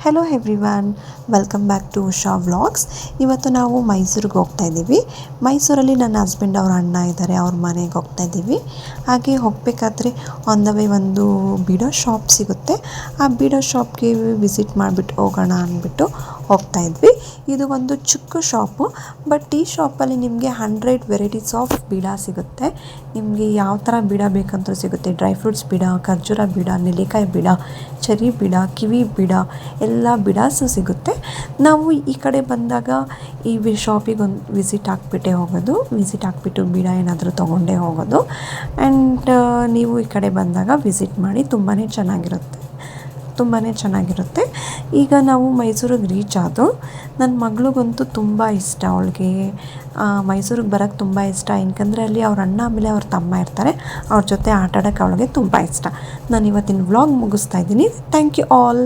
Hello everyone, welcome back to Usha vlogs. ಇವತ್ತು ನಾವು ಮೈಸೂರಿಗೆ ಹೋಗ್ತಾ ಇದ್ದೀವಿ. ಮೈಸೂರಲ್ಲಿ ನನ್ನ ಹಸ್ಬೆಂಡ್ ಅವ್ರ ಅಣ್ಣ ಇದ್ದಾರೆ, ಅವ್ರ ಮನೆಗೆ ಹೋಗ್ತಾ ಇದ್ದೀವಿ. ಹಾಗೆ ಹೋಗಬೇಕಾದ್ರೆ ಆನ್ ದ ವೇ ಒಂದು ಬಿಡೋ ಶಾಪ್ ಸಿಗುತ್ತೆ. ಆ ಬಿಡೋ ಶಾಪ್ಗೆ ವಿಸಿಟ್ ಮಾಡಿಬಿಟ್ಟು ಹೋಗೋಣ ಅಂದ್ಬಿಟ್ಟು ಹೋಗ್ತಾ ಇದ್ವಿ. ಇದು ಒಂದು ಚಿಕ್ಕ ಶಾಪು, ಬಟ್ ಈ ಶಾಪಲ್ಲಿ ನಿಮಗೆ 100 ವೆರೈಟೀಸ್ ಆಫ್ ಬೀಡ ಸಿಗುತ್ತೆ. ನಿಮಗೆ ಯಾವ ಥರ ಬೀಡ ಬೇಕಂತ ಸಿಗುತ್ತೆ. ಡ್ರೈ ಫ್ರೂಟ್ಸ್ ಬೀಡ, ಖರ್ಜೂರ ಬೀಡ, ನೆಲ್ಲಿಕಾಯಿ ಬೀಡ, ಚೆರಿ ಬೀಡ, ಕಿವಿ ಬೀಡ, ಎಲ್ಲ ಬಿಡಾಸು ಸಿಗುತ್ತೆ. ನಾವು ಈ ಕಡೆ ಬಂದಾಗ ಈ ಶಾಪಿಗೆ ಒಂದು ವಿಸಿಟ್ ಹಾಕ್ಬಿಟ್ಟು ಬೀಡ ಏನಾದರೂ ತೊಗೊಂಡೇ ಹೋಗೋದು. ಆ್ಯಂಡ್ ನೀವು ಈ ಕಡೆ ಬಂದಾಗ ವಿಸಿಟ್ ಮಾಡಿ, ತುಂಬಾ ಚೆನ್ನಾಗಿರುತ್ತೆ. ಈಗ ನಾವು ಮೈಸೂರಿಗೆ ರೀಚ್ ಆದೋ. ನನ್ನ ಮಗಳಿಗಂತೂ ತುಂಬ ಇಷ್ಟ. ಅವಳಿಗೆ ಮೈಸೂರಿಗೆ ಬರೋಕ್ಕೆ ತುಂಬ ಇಷ್ಟ. ಯಾಕಂದರೆ ಅಲ್ಲಿ ಅವ್ರ ಅಣ್ಣ ಆಮೇಲೆ ಅವ್ರ ತಮ್ಮ ಇರ್ತಾರೆ, ಅವ್ರ ಜೊತೆ ಆಟ ಆಡೋಕ್ಕೆ ಅವಳಿಗೆ ತುಂಬ ಇಷ್ಟ. ನಾನು ಇವತ್ತಿನ ವ್ಲಾಗ್ ಮುಗಿಸ್ತಾ ಇದ್ದೀನಿ. Thank you all.